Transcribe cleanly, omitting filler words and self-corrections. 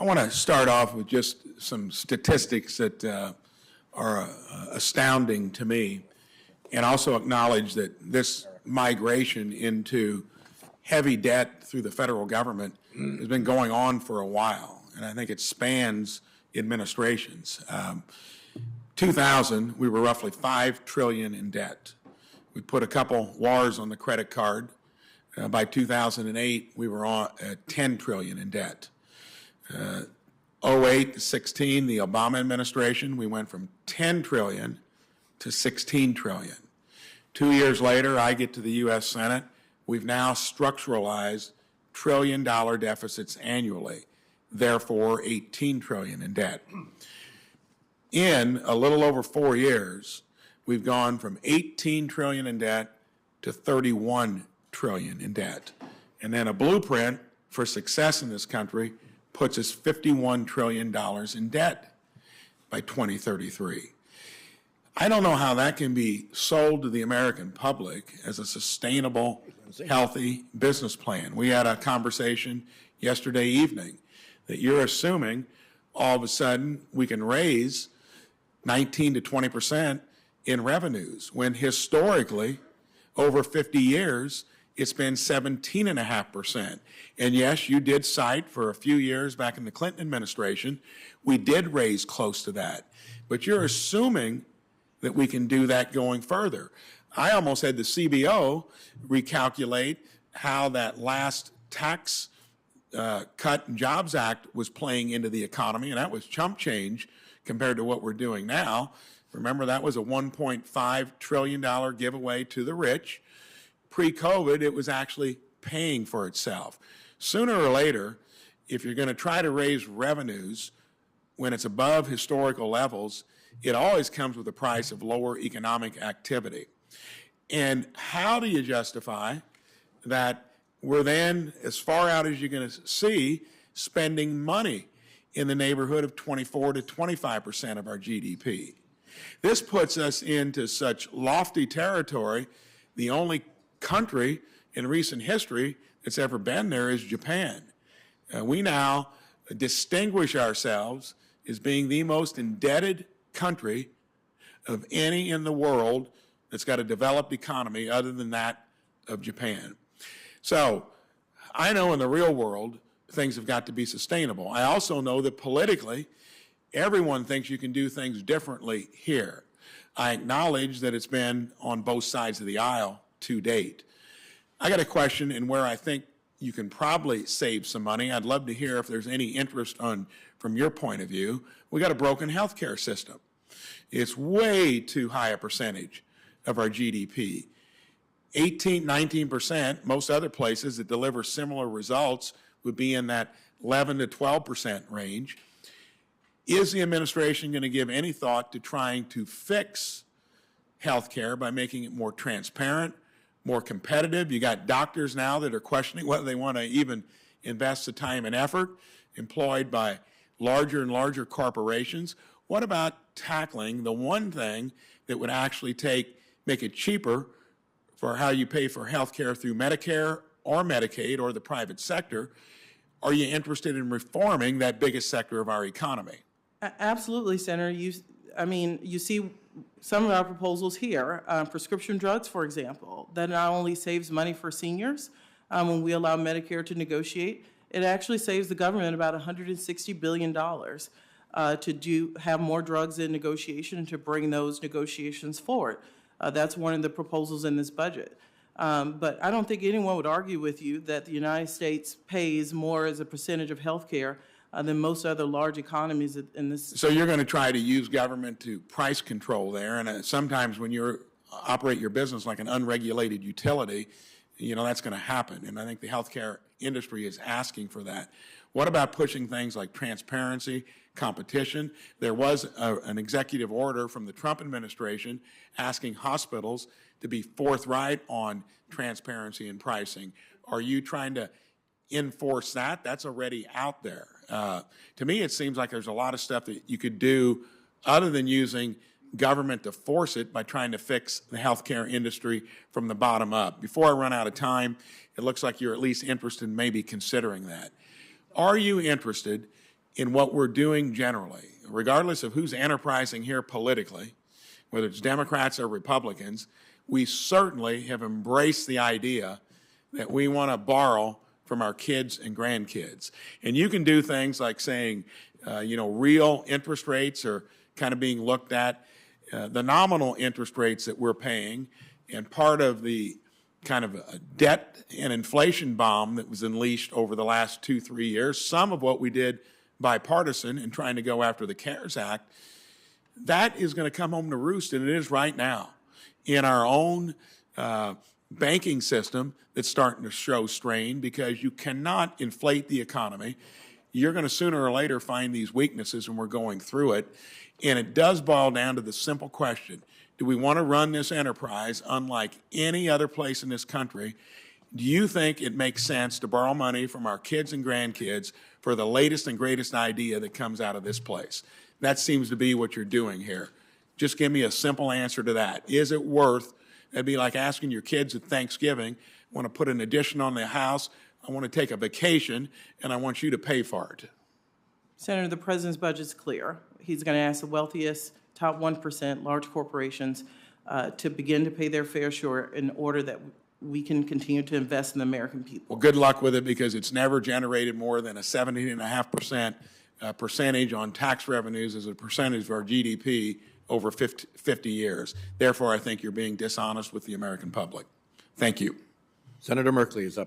I want to start off with just some statistics that are astounding to me, and also acknowledge that this migration into heavy debt through the federal government has been going on for a while, and I think it spans administrations. 2000, we were roughly $5 trillion in debt. We put a couple wars on the credit card. By 2008, we were at $10 trillion in debt. 08 to 16, the Obama administration, we went from $10 trillion to $16 trillion. 2 years later, I get to the U.S. Senate. We've now structuralized trillion-dollar deficits annually, therefore $18 trillion in debt. In a little over 4 years, we've gone from $18 trillion in debt to $31 trillion in debt. And then a blueprint for success in this country puts us $51 trillion in debt by 2033. I don't know how that can be sold to the American public as a sustainable, healthy business plan. We had a conversation yesterday evening that you're assuming all of a sudden we can raise 19 to 20% in revenues, when historically, over 50 years, it's been 17.5%. And yes, you did cite for a few years back in the Clinton administration, we did raise close to that. But you're assuming that we can do that going further. I almost had the CBO recalculate how that last tax cut and Jobs Act was playing into the economy, and that was chump change compared to what we're doing now. Remember, that was a $1.5 trillion giveaway to the rich. Pre-COVID, it was actually paying for itself. Sooner or later, if you're going to try to raise revenues when it's above historical levels, it always comes with a price of lower economic activity. And how do you justify that we're then, as far out as you're going to see, spending money in the neighborhood of 24 to 25% of our GDP? This puts us into such lofty territory. The only country in recent history that's ever been there is Japan. We now distinguish ourselves as being the most indebted country of any in the world that's got a developed economy other than that of Japan. So I know in the real world things have got to be sustainable. I also know that politically everyone thinks you can do things differently here. I acknowledge that it's been on both sides of the aisle to date. I got a question in where I think you can probably save some money. I'd love to hear if there's any interest from your point of view. We got a broken healthcare system. It's way too high a percentage of our GDP. 18, 19%, most other places that deliver similar results would be in that 11 to 12% range. Is the administration going to give any thought to trying to fix healthcare by making it more transparent, more competitive? You got doctors now that are questioning whether they want to even invest the time and effort employed by larger and larger corporations. What about tackling the one thing that would actually make it cheaper for how you pay for health care through Medicare or Medicaid or the private sector? Are you interested in reforming that biggest sector of our economy? Absolutely, Senator. You see some of our proposals here, prescription drugs, for example, that not only saves money for seniors when we allow Medicare to negotiate, it actually saves the government about $160 billion to have more drugs in negotiation and to bring those negotiations forward. That's one of the proposals in this budget. But I don't think anyone would argue with you that the United States pays more as a percentage of health care than most other large economies in this. So you're going to try to use government to price control there, and sometimes when you operate your business like an unregulated utility, that's going to happen, and I think the healthcare industry is asking for that. What about pushing things like transparency, competition? There was an executive order from the Trump administration asking hospitals to be forthright on transparency and pricing. Are you trying to enforce that? That's already out there. To me, it seems like there's a lot of stuff that you could do other than using government to force it by trying to fix the healthcare industry from the bottom up. Before I run out of time, it looks like you're at least interested in maybe considering that. Are you interested in what we're doing generally, regardless of who's enterprising here politically, whether it's Democrats or Republicans, we certainly have embraced the idea that we want to borrow from our kids and grandkids. And you can do things like saying, real interest rates are kind of being looked at, the nominal interest rates that we're paying, and part of the kind of a debt and inflation bomb that was unleashed over the last 2-3 years, some of what we did bipartisan in trying to go after the CARES Act, that is going to come home to roost, and it is right now in our own banking system that's starting to show strain because you cannot inflate the economy. You're going to sooner or later find these weaknesses, and we're going through it. And it does boil down to the simple question, do we want to run this enterprise unlike any other place in this country? Do you think it makes sense to borrow money from our kids and grandkids for the latest and greatest idea that comes out of this place? That seems to be what you're doing here. Just give me a simple answer to that. Is it worth, it'd be like asking your kids at Thanksgiving, I want to put an addition on the house, I want to take a vacation, and I want you to pay for it. Senator, the president's budget's clear. He's going to ask the wealthiest, top 1%, large corporations, to begin to pay their fair share in order that we can continue to invest in the American people. Well, good luck with it, because it's never generated more than a 17.5% percentage on tax revenues as a percentage of our GDP over 50 years. Therefore, I think you're being dishonest with the American public. Thank you. Senator Merkley is up.